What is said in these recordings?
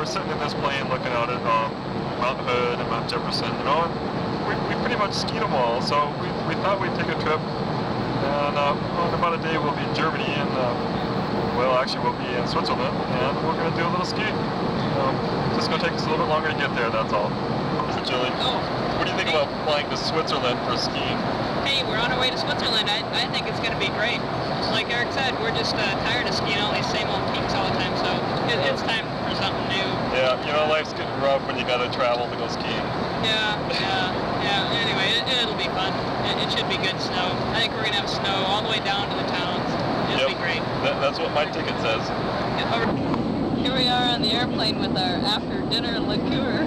we're sitting in this plane looking out at Mount Hood and Mount Jefferson, you know, and we pretty much skied them all, so we thought we'd take a trip, and in about a day we'll be in Germany, and well, actually we'll be in Switzerland, and we're going to do a little ski. Just going to take us a little bit longer to get there, that's all. So Julie, what do you think about flying to Switzerland for skiing? Hey, we're on our way to Switzerland. I think it's going to be great. Like Eric said, we're just tired of skiing all these same old peaks all the time, so it's time for something new. Yeah, you know, life's getting rough when you got to travel to go skiing. Yeah. Anyway, it'll be fun. It should be good snow. I think we're going to have snow all the way down to the towns. It'll be great. That's what my ticket says. Here we are on the airplane with our after-dinner liqueur.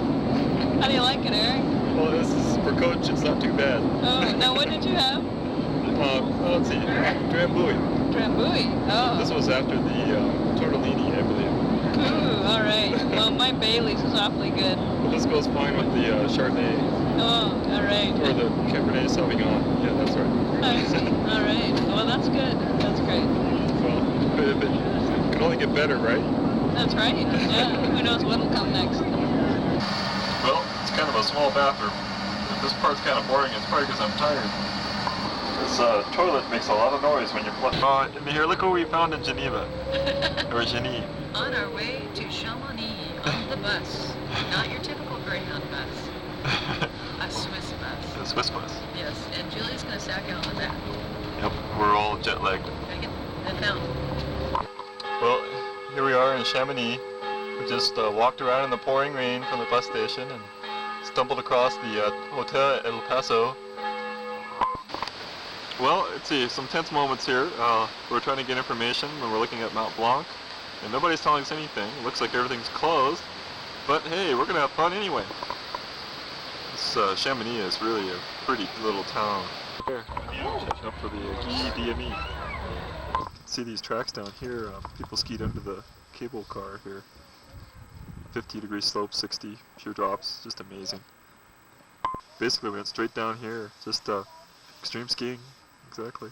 How do you like it, Eric? Well, this is for Coach. It's not too bad. Oh, now what did you have? Let's see, Drambuie. Drambuie. Oh. This was after the tortellini, I believe. Ooh, all right. Well, my Bailey's is awfully good. Well, this goes fine with the Chardonnay. Oh, all right. Or the Cabernet Sauvignon. Yeah, that's right. I see. All right. Well, that's good. That's great. Well, it can only get better, right? That's right. Yeah. Who knows what'll come next? Well, it's kind of a small bathroom. If this part's kind of boring, it's probably because I'm tired. This toilet makes a lot of noise when you flush. In here, look what we found in Geneva. Or Genève. On our way to Chamonix on the bus. Not your typical Greyhound bus. A Swiss bus. A Swiss bus. Yes, and Julie's going to sack out on the back. Yep, we're all jet-lagged. Gotta get that fountain. Well, here we are in Chamonix. We just walked around in the pouring rain from the bus station and stumbled across the Hotel El Paso. Well, let's see, some tense moments here. We're trying to get information when we're looking at Mont Blanc, and nobody's telling us anything. It looks like everything's closed, but hey, we're going to have fun anyway. This Chamonix is really a pretty little town. Here, up for the Guy DME. See these tracks down here, people skied under the cable car here. 50-degree slope, 60, pure drops, just amazing. Basically we went straight down here, just extreme skiing, exactly.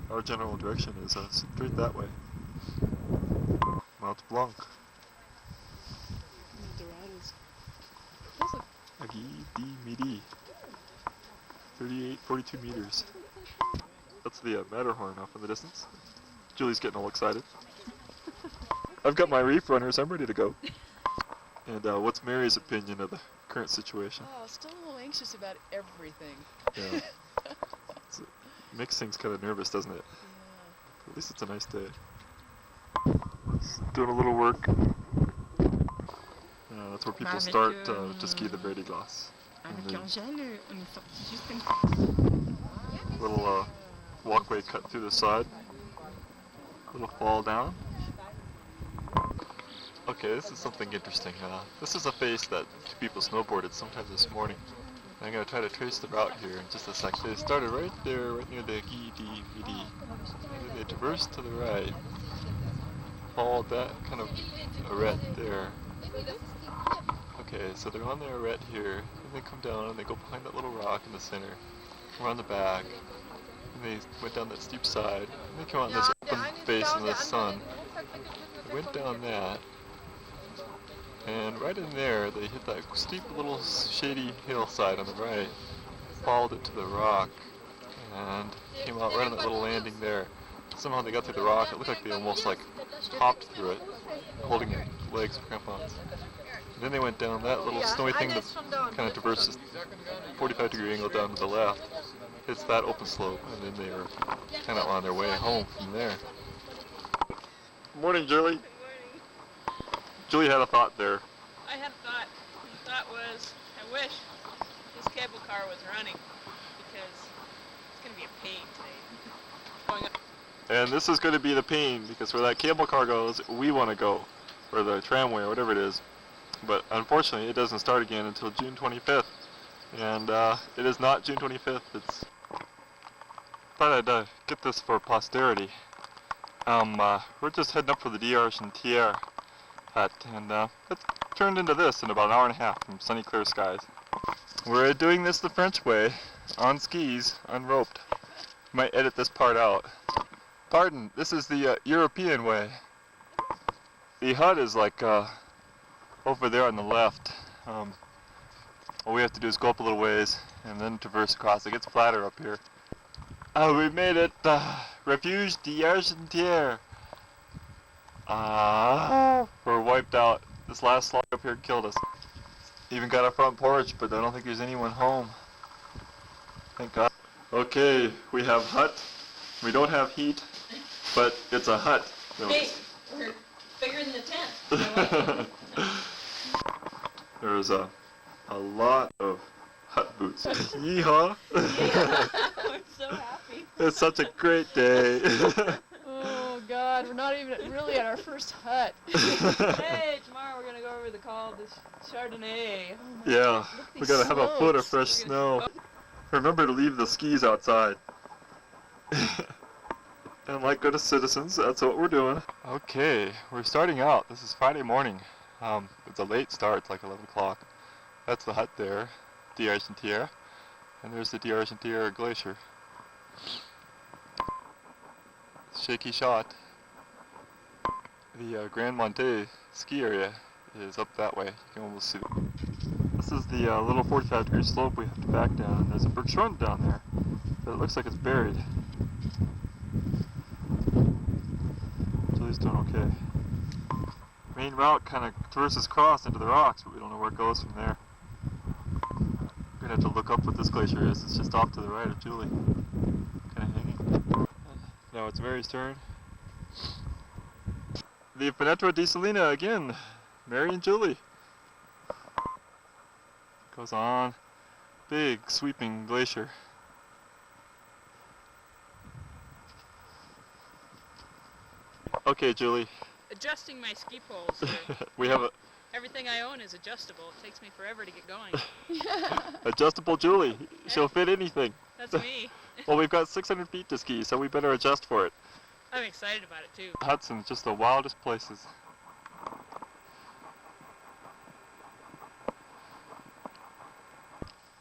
Our general direction is straight that way. Mont Blanc. Guy de Midi. 42 meters. That's the Matterhorn off in the distance. Julie's getting all excited. I've got my reef runners, I'm ready to go. And what's Mary's opinion of the current situation? Oh, still a little anxious about everything. Yeah. It makes things kind of nervous, doesn't it? Yeah. At least it's a nice day. Just doing a little work. That's where people start to ski the Brady Glass. Little walkway cut through the side. Little fall down. Okay, this is something interesting. This is a face that two people snowboarded sometime this morning. I'm going to try to trace the route here in just a sec. They started right there, right near the Guy de Midi. And then they traversed to the right. Followed that kind of arête there. Okay, so they're on the arête here. And they come down and they go behind that little rock in the center. Around the back. And they went down that steep side. And they came out in this open face in the sun. They went down that. And right in there, they hit that steep little shady hillside on the right, followed it to the rock, and came out right on that little landing there. Somehow they got through the rock. It looked like they almost like hopped through it, holding their legs with crampons. And then they went down that little snowy thing that kind of traverses 45-degree angle down to the left. Hits that open slope, and then they were kind of on their way home from there. Morning, Julie. Julie had a thought there. I had a thought. The thought was, I wish this cable car was running, because it's going to be a pain today. Going up. And this is going to be the pain, because where that cable car goes, we want to go. Or the tramway, or whatever it is. But unfortunately, it doesn't start again until June 25th. And it is not June 25th. It's... Thought I'd get this for posterity. We're just heading up for the d'Argentière hut, and it's turned into this in about an hour and a half from sunny, clear skies. We're doing this the French way, on skis, unroped. Might edit this part out. Pardon, this is the European way. The hut is like over there on the left. All we have to do is go up a little ways and then traverse across. It gets flatter up here. Oh, we made it! Refuge d'Argentière! We're wiped out. This last slog up here killed us. Even got a front porch, but I don't think there's anyone home. Thank God. Okay, we have hut. We don't have heat, but it's a hut. Hey, we're bigger than the tent. There's a lot of hut boots. Yeehaw! I'm so happy. It's such a great day. Oh God, we're not even really at our first hut. Hey, tomorrow we're gonna go over the col de Chardonnay. Yeah, we gotta have a foot of fresh We're gonna- snow. Remember to leave the skis outside. And like good citizens, that's what we're doing. Okay, we're starting out. This is Friday morning. It's a late start, it's like 11 o'clock. That's the hut there, d'Argentière. And there's the d'Argentière Glacier. Shaky shot. The Grand Monte ski area is up that way. You can almost see it. This is the little 45-degree slope we have to back down. And there's a bergschrund down there, but it looks like it's buried. Julie's doing okay. Main route kind of traverses across into the rocks, but we don't know where it goes from there. We're gonna have to look up what this glacier is. It's just off to the right of Julie. Kind of hanging. Now it's Mary's turn. The Penetra di Salina again. Mary and Julie. Goes on. Big sweeping glacier. Okay, Julie. Adjusting my ski poles here. We have a Everything I own is adjustable. It takes me forever to get going. adjustable Julie. She'll fit anything. That's me. Well, we've got 600 feet to ski, so we better adjust for it. I'm excited about it too. Hudson's just the wildest places.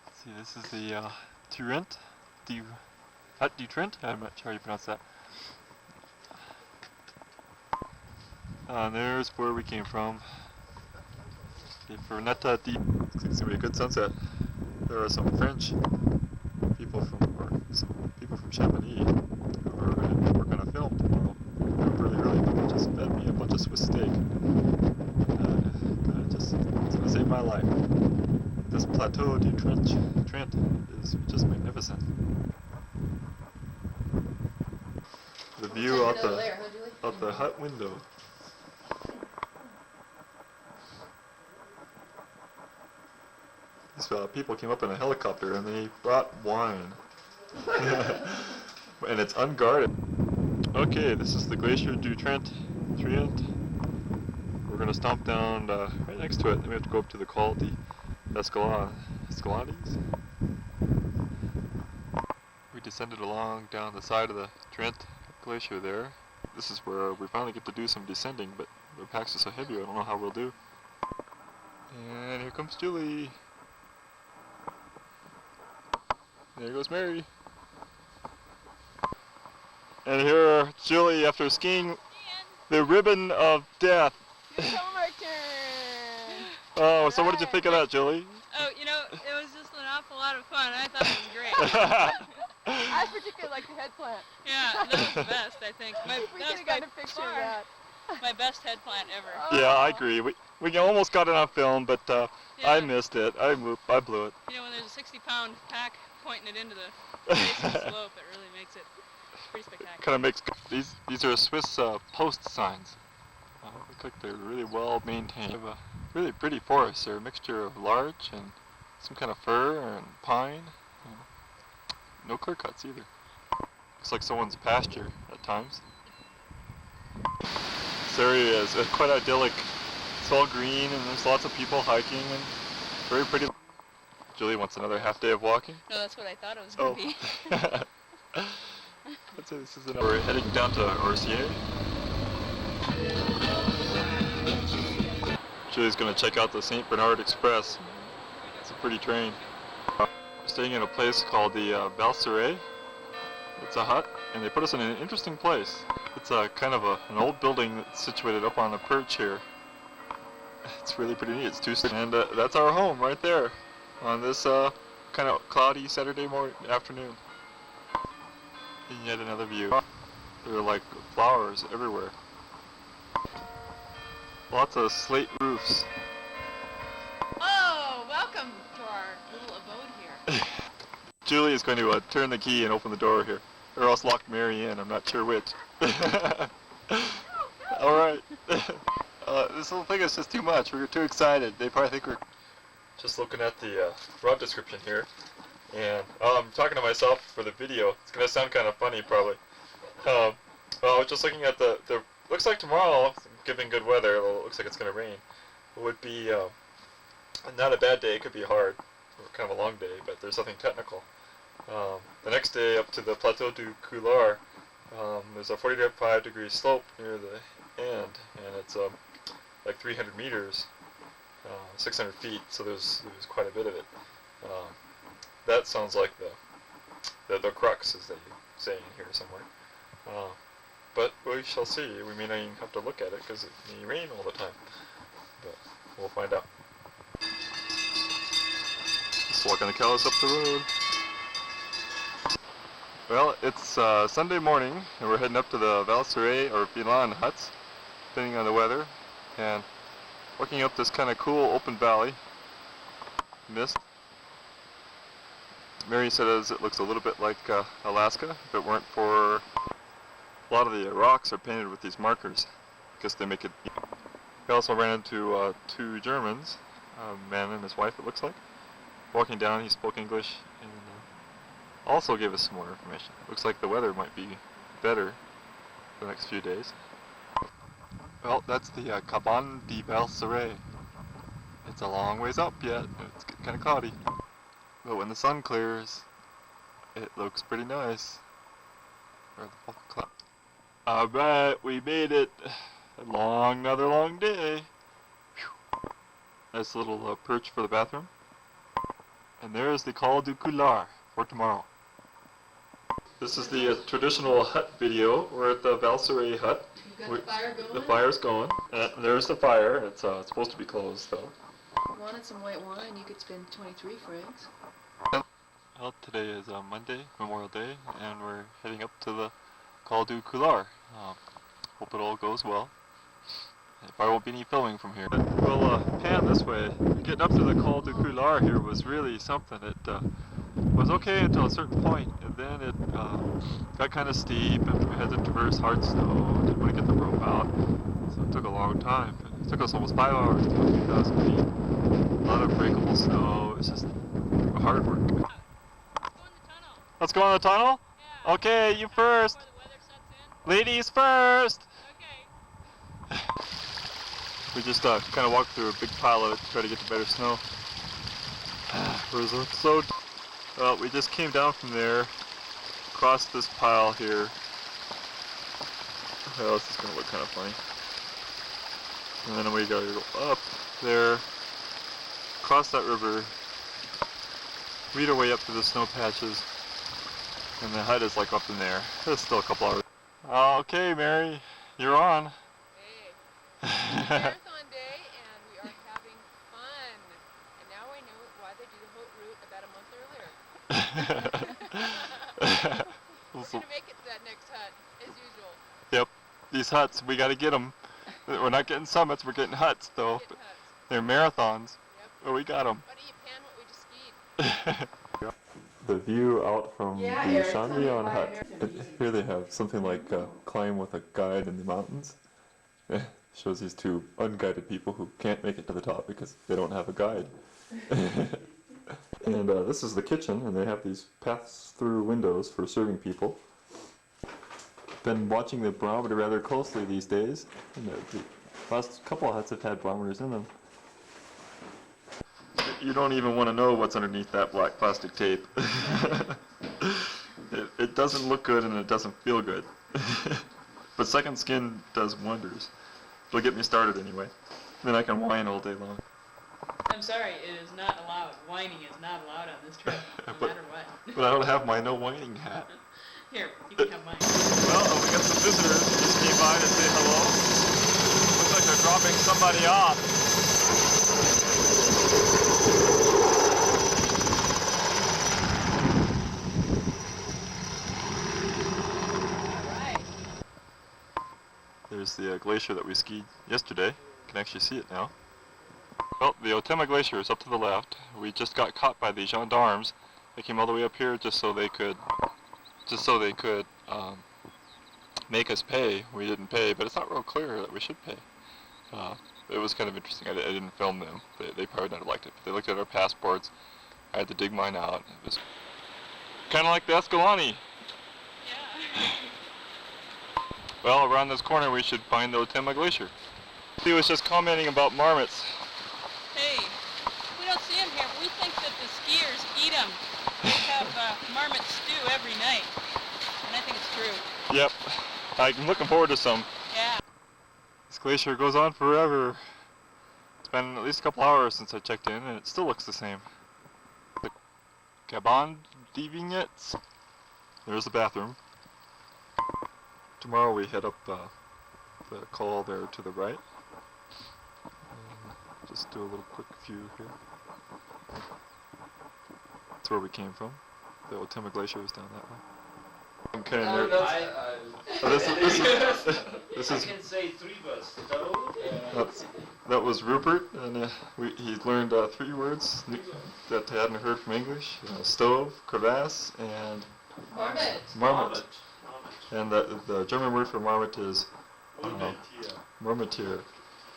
Let's see, this is the Turent. Hut du Trent? I'm not sure how you pronounce that. And there's where we came from. The Fernetta di... It's going to be a good sunset. There are some French people from Chamonix who are going to film tomorrow. They're up really early, but they just fed me a bunch of Swiss steak. It's going to save my life. This Plateau du Trent is just magnificent. The view out the hut window. These people came up in a helicopter and they brought wine. And it's unguarded. Okay, this is the Glacier du Trent. We're going to stomp down right next to it. Then we have to go up to the Col de Escalades. We descended along down the side of the Trent Glacier there. This is where we finally get to do some descending, but the packs are so heavy, I don't know how we'll do. And here comes Julie. There goes Mary. And here, Julie, after skiing the ribbon of death. It's homework turn. Oh, so what did you think of that, Julie? Oh, you know, it was just an awful lot of fun. I thought it was great. I particularly like the head plant. Yeah, that was the best, I think. We could have gotten a picture of that. My best head plant ever. Oh. Yeah, I agree. We almost got it on film, but I Yeah. missed it. I blew it. You know, when there's a 60-pound pack pointing it into the face of the slope, it really makes it pretty spectacular. Kind of makes these are Swiss post signs. Look like they're really well maintained. They have a really pretty forest. They're a mixture of larch and some kind of fir and pine. No clear cuts either. Looks like someone's pasture at times. This area is quite idyllic. It's all green and there's lots of people hiking and very pretty. Julie wants another half day of walking. No, that's what I thought it was going to be. I'd say this is we're heading down to Orsier. Julie's going to check out the St. Bernard Express. It's a pretty train. We're staying in a place called the Balseret. It's a hut, and they put us in an interesting place. It's a kind of an old building that's situated up on a perch here. It's really pretty neat. It's two-story, and that's our home right there on this kind of cloudy Saturday afternoon. And yet another view. There are like flowers everywhere. Lots of slate roofs. Oh, welcome to our little abode here. Julie is going to turn the key and open the door here, or else lock Mary in. I'm not sure which. All right. This little thing is just too much. We're too excited. They probably think we're just looking at the route description here, and I'm talking to myself for the video. It's gonna sound kind of funny, probably. Well, I was just looking at the looks like tomorrow, given good weather, it looks like it's gonna rain. It would be not a bad day. It could be hard, or kind of a long day, but there's nothing technical. The next day up to the Plateau du Couloir, there's a 45-degree slope near the end, and it's like 300 meters, 600 feet, so there's quite a bit of it. That sounds like the crux, as they say in here somewhere. But we shall see. We may not even have to look at it because it may rain all the time. But we'll find out. Just walking the cows up the road. Well, it's Sunday morning, and we're heading up to the Valseré or Bilan huts, depending on the weather, and walking up this kind of cool open valley. Mist. Mary says it looks a little bit like Alaska, if it weren't for a lot of the rocks are painted with these markers. I guess they make it. We also ran into two Germans, a man and his wife, it looks like. Walking down, he spoke English and also gave us some more information. Looks like the weather might be better the next few days. Well, that's the Cabane de Valseré. It's a long ways up yet. It's kind of cloudy. But when the sun clears, it looks pretty nice. Alright, we made it. Another long day. Whew. Nice little perch for the bathroom. And there's the Col du Couloir for tomorrow. This is the traditional hut video. We're at the Valseré hut. You got the fire going? The fire's going. There's the fire. It's supposed to be closed though. If you wanted some white wine, you could spend 23 francs. Well, today is Monday, Memorial Day, and we're heading up to the Col du Couloir. Hope it all goes well. There won't be any filming from here. We'll pan this way. Getting up to the Col du Couloir here was really something. It was okay until a certain point, and then it got kind of steep, and we had to traverse hard snow. Didn't want to get the rope out, so it took a long time. It took us almost 5 hours to go 3,000 feet. A lot of breakable snow. It's just hard work. Let's go in the tunnel? Yeah. Okay, you first. Before the weather sets in. Ladies first. Okay. We just kind of walked through a big pile of it to try to get to better snow. It was so. Well, we just came down from there, across this pile here. Well, this is gonna look kind of funny. And then we gotta go up there, cross that river, read our way up to the snow patches, and the hut is like up in there. There's still a couple hours. Okay, Mary, you're on. Hey. Marathon day, and we are having fun. And now I know why they do the Haute Route about a month earlier. We're gonna make it to that next hut, as usual. Yep, these huts, we gotta get them. We're not getting summits, we're getting huts though. Get huts. They're marathons. Yep. But we got them. Why don't you pan what we just skied? The view out from the Eric, Chandrillon hut. Here they have something like climb with a guide in the mountains. Shows these two unguided people who can't make it to the top because they don't have a guide. And this is the kitchen, and they have these pass-through windows for serving people. Been watching the barometer rather closely these days, and the last couple of huts have had barometers in them. You don't even want to know what's underneath that black plastic tape. It doesn't look good and it doesn't feel good. But second skin does wonders. It'll get me started anyway. Then I can whine all day long. I'm sorry, it is not allowed. Whining is not allowed on this trip, no matter what. But I don't have my no whining hat. Here, you can have mine. Well, we got some visitors who just came by to say hello. Looks like they're dropping somebody off. There's the glacier that we skied yesterday. You can actually see it now. Well, the Otema Glacier is up to the left. We just got caught by the gendarmes. They came all the way up here just so they could make us pay. We didn't pay, but it's not real clear that we should pay. It was kind of interesting. I didn't film them. They probably not have liked it. But they looked at our passports. I had to dig mine out. It was kind of like the Escalante. Yeah. Well, around this corner we should find the Otema Glacier. He was just commenting about marmots. Hey, we don't see them here, but we think that the skiers eat them. They have marmot stew every night, and I think it's true. Yep, I'm looking forward to some. Yeah. This glacier goes on forever. It's been at least a couple hours since I checked in, and it still looks the same. The Cabane des Vignettes. There's the bathroom. Tomorrow we head up the col there to the right. Just do a little quick view here. That's where we came from. The Otema Glacier is down that way. I'm kind of this is I can say 3 words. Stove. that was Rupert, and he learned 3 words that I hadn't heard from English: stove, crevasse, and marmot. And the German word for marmot is marmotier.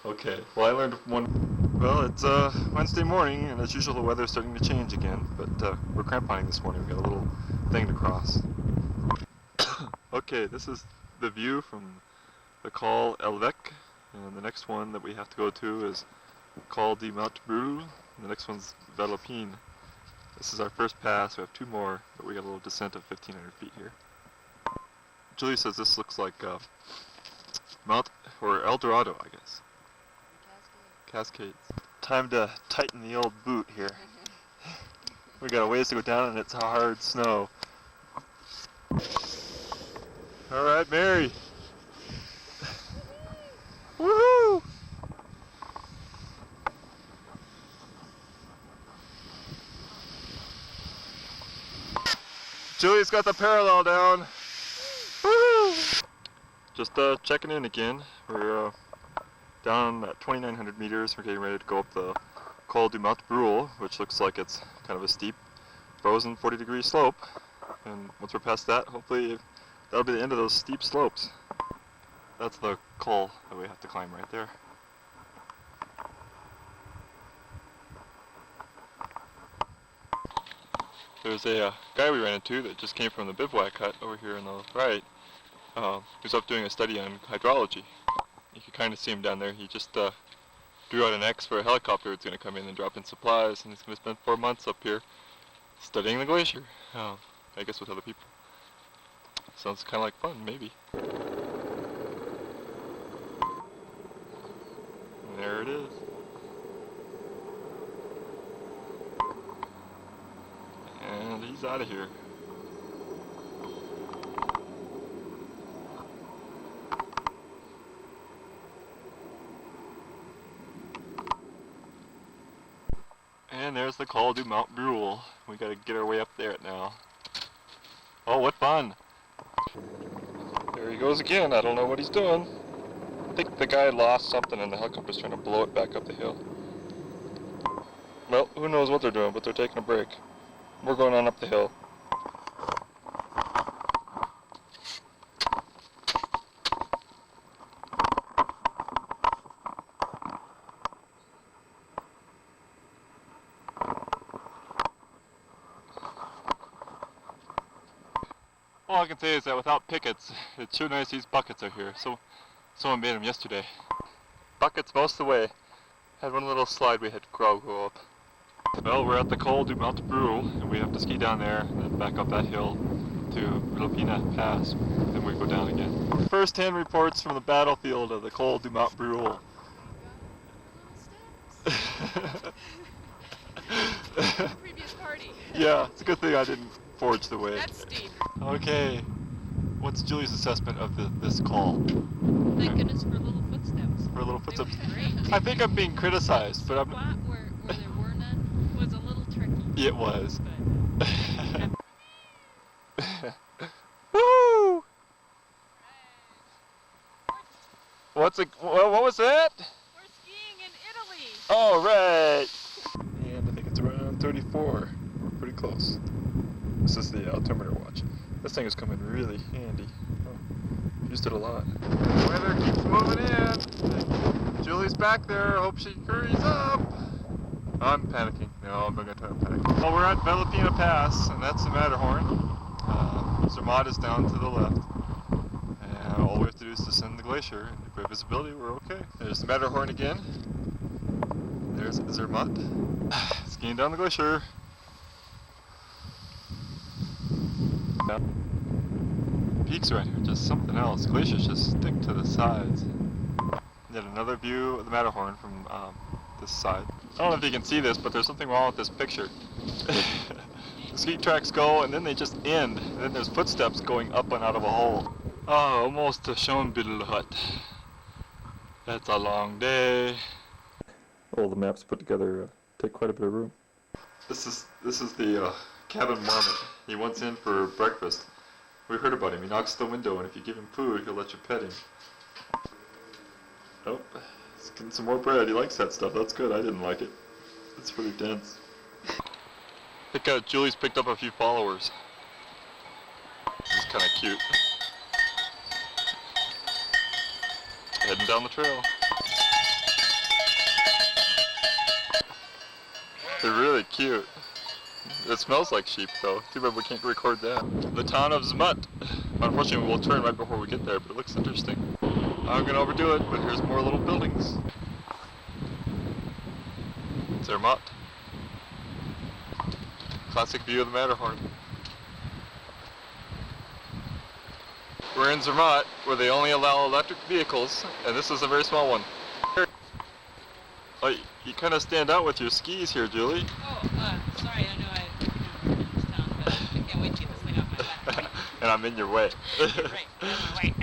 Okay, well I learned one. Well, it's Wednesday morning, and as usual the weather's starting to change again, but we're cramponing this morning. We got a little thing to cross. Okay, this is the view from the Col Elvec, and the next one that we have to go to is Col du Mont Brûle, and the next one's Valopine. This is our first pass. We have 2 more, but we got a little descent of 1,500 feet here. Julie says this looks like Mount or El Dorado, I guess. Cascades. Time to tighten the old boot here. We got a ways to go down, and it's hard snow. All right, Mary. Woohoo! Julie's got the parallel down. Woohoo! Just checking in again. We're down at 2,900 meters. We're getting ready to go up the Col du Mont Brûle, which looks like it's kind of a steep, frozen 40-degree slope. And once we're past that, hopefully that'll be the end of those steep slopes. That's the col that we have to climb right there. There's a guy we ran into that just came from the bivouac hut over here on the right. Who's up doing a study on hydrology. You can kind of see him down there. He just drew out an X for a helicopter that's going to come in and drop in supplies, and he's going to spend 4 months up here studying the glacier. I guess with other people. Sounds kind of like fun, maybe. And there it is. And he's out of here. And there's the Col du Mont Brûle. We gotta get our way up there now. Oh, what fun! There he goes again. I don't know what he's doing. I think the guy lost something and the helicopter's trying to blow it back up the hill. Well, who knows what they're doing, but they're taking a break. We're going on up the hill. All I can say is that without pickets, it's sure nice these buckets are here. So, someone made them yesterday. Buckets most of the way. Had one little slide we had to go up. Well, we're at the Col du Mont Brûle, and we have to ski down there and then back up that hill to Valopine Pass. Then we go down again. First-hand reports from the battlefield of the Col du Mont Brûle. Previous party. Yeah, it's a good thing I didn't forge the way. That's steep. Okay, what's Julie's assessment of this call? Thank goodness for little footsteps. For little They footsteps. were great. I think I'm being criticized, but I'm. Spot where there were none was a little tricky. It was. But Woo! What was that? we're skiing in Italy. All right. And I think it's around 34. We're pretty close. This is the altimeter watch. This thing is coming really handy. Oh, used it a lot. The weather keeps moving in. Julie's back there. Hope she hurries up. I'm panicking. No, I'm not gonna try to panic. Well, we're at Velopina Pass, and that's the Matterhorn. Zermatt is down to the left. And all we have to do is descend the glacier, and great visibility, we're okay. There's the Matterhorn again. There's Zermatt. Skiing down the glacier. Peaks around here, just something else. Glaciers just stick to the sides. Yet another view of the Matterhorn from this side. I don't know if you can see this, but there's something wrong with this picture. The ski tracks go and then they just end. And then there's footsteps going up and out of a hole. Oh, almost to Schoenbüttel That's a long day. All the maps put together take quite a bit of room. This is the cabin marmot. He wants in for breakfast. We heard about him. He knocks the window, and if you give him food, he'll let you pet him. Oh, he's getting some more bread. He likes that stuff. That's good. I didn't like it. It's pretty dense. I think Julie's picked up a few followers. This is kind of cute. Heading down the trail. They're really cute. It smells like sheep though. Too bad we can't record that. The town of Zermatt. Unfortunately we'll turn right before we get there, but it looks interesting. I'm gonna overdo it, but here's more little buildings. Zermatt. Classic view of the Matterhorn. We're in Zermatt, where they only allow electric vehicles, and this is a very small one. Oh, you kind of stand out with your skis here, Julie. Oh, sorry, I know it's down, but I can't wait to get this thing off my back. And I'm in your way. Right, out of my way.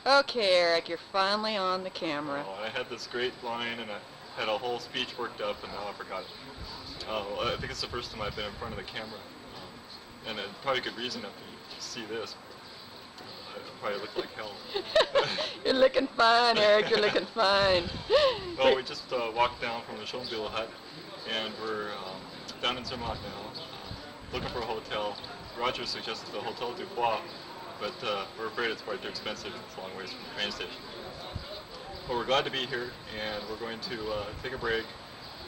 Okay, Eric, you're finally on the camera. Oh, I had this great line, and I had a whole speech worked up, and now I forgot it. Oh, I think it's the first time I've been in front of the camera. And probably a good reason after you see this. I probably look like hell. You're looking fine, Eric. You're looking fine. Well, we just walked down from the Schoenbüttel hut, and we're down in Zermatt now, looking for a hotel. Roger suggested the Hotel du Bois, but we're afraid it's probably too expensive. It's a long ways from the train station. But we're glad to be here, and we're going to take a break.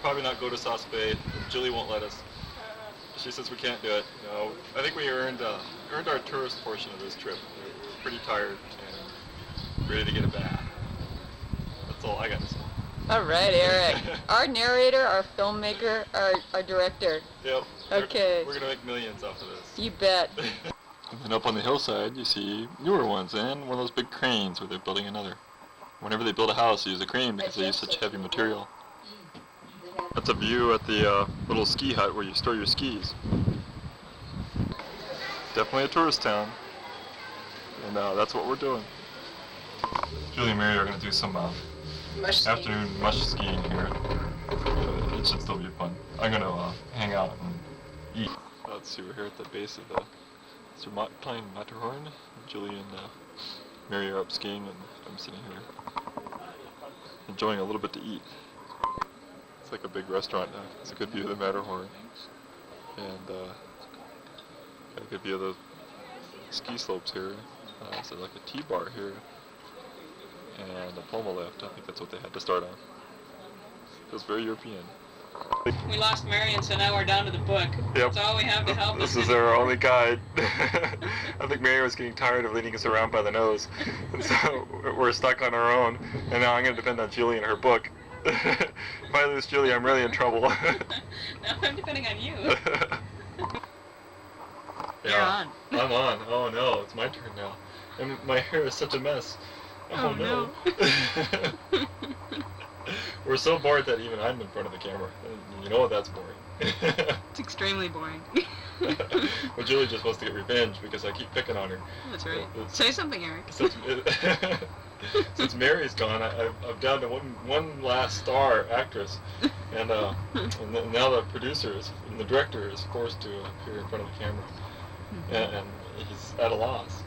Probably not go to Sauce Bay. Julie won't let us. She says we can't do it. No, I think we earned our tourist portion of this trip. We're pretty tired and ready to get a bath. That's all I got to say. All right, Eric. Our narrator, our filmmaker, our director. Yep. Okay. We're gonna make millions off of this. You bet. And then up on the hillside, you see newer ones and one of those big cranes where they're building another. Whenever they build a house, they use a crane because they use such heavy material. That's a view at the little ski hut where you store your skis. Definitely a tourist town. And that's what we're doing. Julie and Mary are going to do some afternoon mush skiing here. It should still be fun. I'm going to hang out and eat. Let's see, we're here at the base of the Zermatt Pine Matterhorn. Julie and Mary are up skiing and I'm sitting here enjoying a little bit to eat. It's like a big restaurant now. It's a good view of the Matterhorn. And got a good view of the ski slopes here. So like a tea bar here. And a Poma lift. I think that's what they had to start on. Feels very European. We lost Marion, so now we're down to the book. Yep. That's all we have to help us. This is our only guide. I think Mary was getting tired of leading us around by the nose. And so we're stuck on our own. And now I'm going to depend on Julie and her book. If I lose Julie, I'm really in trouble. Now I'm depending on you. Yeah, You're on. I'm on. Oh no, it's my turn now. And my hair is such a mess. Oh no. We're so bored that even I'm in front of the camera. You know what, that's boring. It's extremely boring. Well, Julie just wants to get revenge because I keep picking on her. That's right. It's- Say something, Eric. Since Mary's gone, I'm down to one last star actress, and now the producers and the director is forced to appear in front of the camera, and he's at a loss.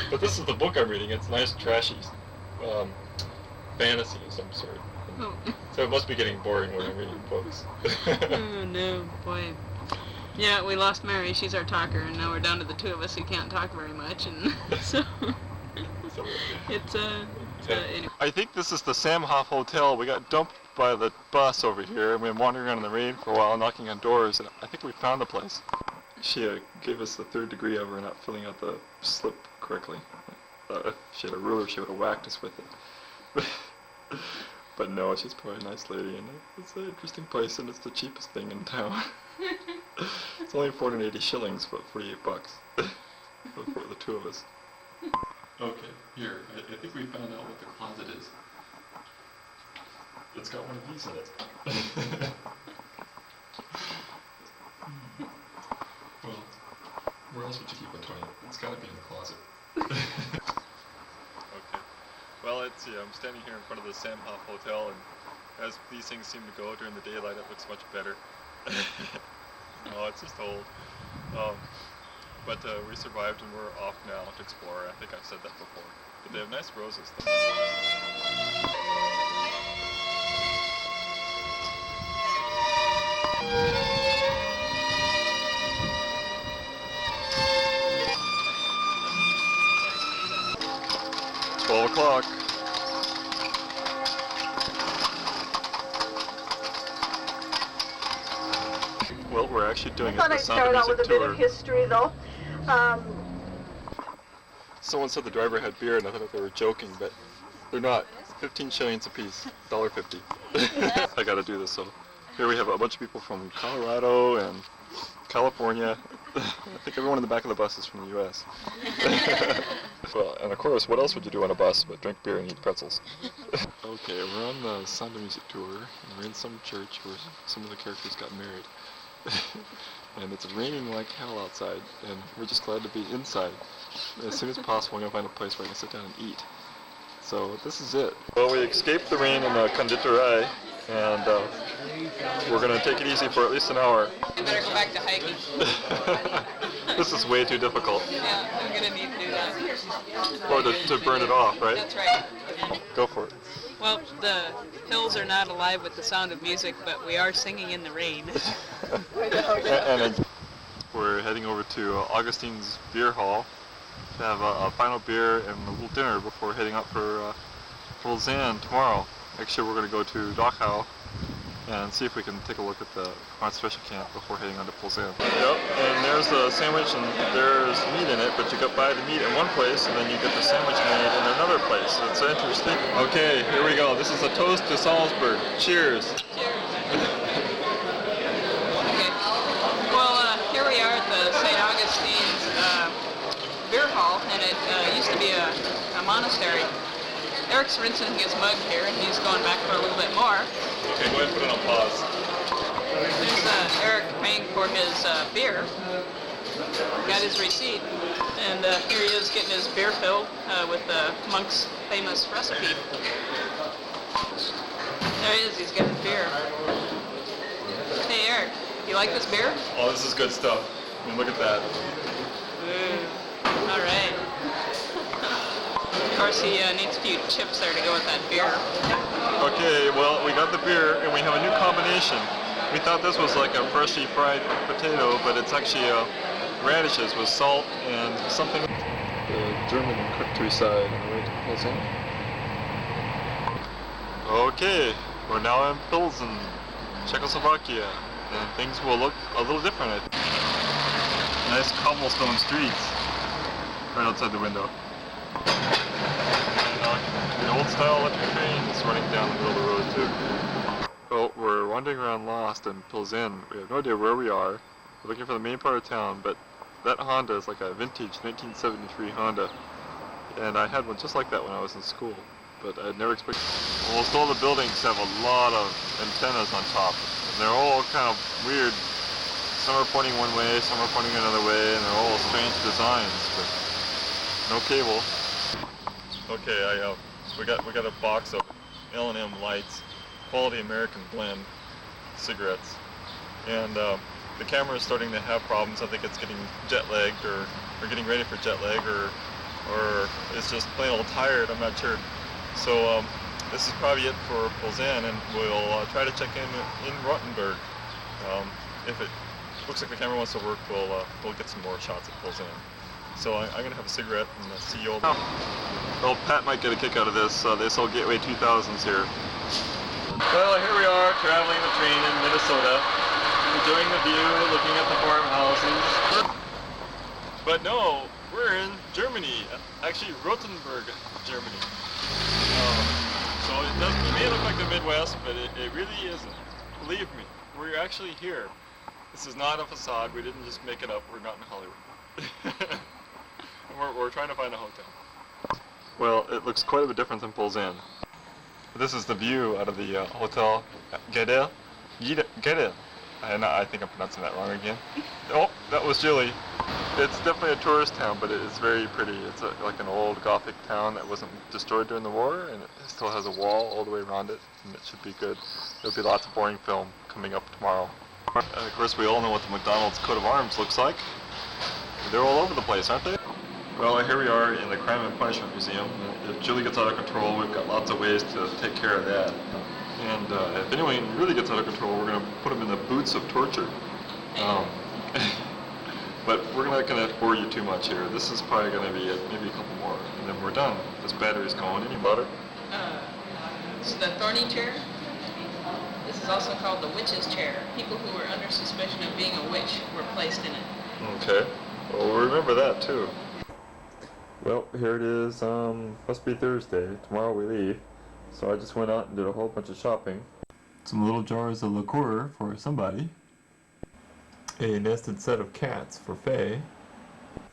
But this is the book I'm reading. It's nice, trashy fantasy of some sort. Oh. So it must be getting boring when I'm reading books. Oh no, boy. Yeah, we lost Mary. She's our talker, and now we're down to the two of us who can't talk very much, and so So, it's anyway. I think this is the Samhof Hotel. We got dumped by the bus over here, and we've been wandering around in the rain for a while, knocking on doors, and I think we found the place. She gave us the 3rd degree over not filling out the slip correctly. If she had a ruler, she would have whacked us with it. But no, she's probably a nice lady, and it's an interesting place, and it's the cheapest thing in town. It's only 480 shillings, but 48 bucks for the two of us. Okay, here, I think we found out what the closet is. It's got one of these in it. Well, where else would you keep a toilet? It's got to be in the closet. Okay. Well, I'm standing here in front of the Samhof Hotel, and as these things seem to go during the daylight, it looks much better. No, it's just old. But we survived, and we're off now to explore. I think I've said that before. But they have nice roses, though. 12 o'clock. Well, we're actually doing I thought the I'd Sound start of out with a Music bit tour. of history, though. Someone said the driver had beer, and I thought they were joking, but they're not. 15 shillings a piece, $1.50. I gotta do this, so here we have a bunch of people from Colorado and California. I think everyone in the back of the bus is from the U.S. Well, and of course, what else would you do on a bus but drink beer and eat pretzels? Okay, we're on the Sound of Music tour, and we're in some church where some of the characters got married. And it's raining like hell outside, and we're just glad to be inside. As soon as possible, we're going to find a place where I can sit down and eat. So this is it. Well, we escaped the rain in the konditorei, and we're going to take it easy for at least an hour. I better go back to hiking. This is way too difficult. Yeah, I'm gonna need to do that. Or to burn it off, right? That's right. Go for it. Well, the hills are not alive with the sound of music, but we are singing in the rain. And then we're heading over to Augustine's Beer Hall to have a final beer and a little dinner before heading out for Lausanne tomorrow. Actually, we're going to go to Dachau and see if we can take a look at the concentration camp before heading on to Lausanne. Yep, and there's the sandwich, and there's meat in it, but you got buy the meat in one place, and then you get the sandwich made in another place. It's interesting. Okay, here we go. This is a toast to Salzburg. Cheers. Cheers. Okay. Well, here we are at the St. Augustine's Beer Hall, and it used to be a monastery. Eric's rinsing his mug here, and he's going back for a little bit more. Okay, go ahead and put it on pause. There's Eric paying for his beer. Got his receipt, and here he is getting his beer filled with the monk's famous recipe. There he is, he's getting beer. Hey Eric, you like this beer? Oh, this is good stuff. I mean, look at that. Ooh, all right. Of course, he needs a few chips there to go with that beer. Okay, well, we got the beer, and we have a new combination. We thought this was like a freshly fried potato, but it's actually radishes with salt and something. The German countryside on the way to Lausanne. Okay, we're now in Pilsen, Czechoslovakia, and things will look a little different. Nice cobblestone streets right outside the window. And the old-style electric train is running down the middle of the road too. Well, we're wandering around lost in Pilsen. We have no idea where we are. We're looking for the main part of town, but that Honda is like a vintage 1973 Honda. And I had one just like that when I was in school, but I'd never expected. Almost all the buildings have a lot of antennas on top, and they're all kind of weird Some are pointing one way, some are pointing another way, and they're all strange designs, but no cable. Okay, we got a box of L&M Lights, quality American blend cigarettes, and the camera is starting to have problems. I think it's getting jet lagged, or getting ready for jet lag, or it's just plain old tired. I'm not sure. So this is probably it for Polzin, and we'll try to check in Rottenburg. If it looks like the camera wants to work, we'll get some more shots at Polzin. So I'm gonna have a cigarette and see you all. Well, Pat might get a kick out of this. They sell Gateway 2000s here. Well, here we are traveling the train in Minnesota, enjoying the view, looking at the farmhouses. But no, we're in Germany, actually Rothenburg, Germany. So it may look like the Midwest, but it really isn't. Believe me, we're actually here. This is not a facade. We didn't just make it up. We're not in Hollywood. we're trying to find a hotel. Well, it looks quite a bit different than Polzin. This is the view out of the Hotel Gedel. And I think I'm pronouncing that wrong again. Oh, that was Julie. It's definitely a tourist town, but it is very pretty. It's like an old Gothic town that wasn't destroyed during the war, and it still has a wall all the way around it, and it should be good. There'll be lots of boring film coming up tomorrow. And of course, we all know what the McDonald's coat of arms looks like. They're all over the place, aren't they? Well, here we are in the Crime and Punishment Museum. If Julie gets out of control, we've got lots of ways to take care of that. And if anyone really gets out of control, we're going to put them in the boots of torture. But we're not going to bore you too much here. This is probably going to be it, maybe a couple more, and then we're done. This battery's going. Any butter? It's the thorny chair. This is also called the witch's chair. People who were under suspicion of being a witch were placed in it. Okay. Well, we'll remember that too. Well, here it is. Must be Thursday. Tomorrow we leave. So I just went out and did a whole bunch of shopping. Some little jars of liqueur for somebody. A nested set of cats for Faye.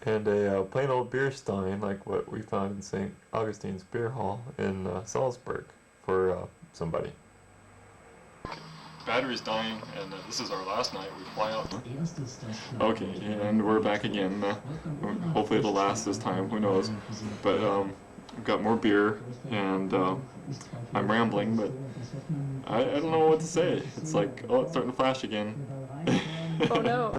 And a plain old beer stein like what we found in St. Augustine's Beer Hall in Salzburg for somebody. Battery's dying, and this is our last night. We fly out. Okay, and we're back again. Hopefully it'll last this time. Who knows? But we've got more beer, and I'm rambling, but I don't know what to say. It's like, oh, it's starting to flash again. Oh no.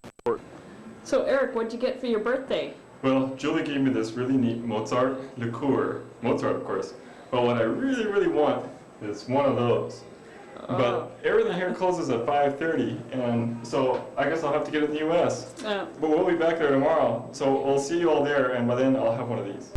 So Eric, what'd you get for your birthday? Well, Julie gave me this really neat Mozart liqueur. Mozart, of course. But what I really, really want is one of those. But everything here closes at 5:30, and so I guess I'll have to get it in the U.S. But we'll be back there tomorrow, so we'll see you all there, and by then I'll have one of these.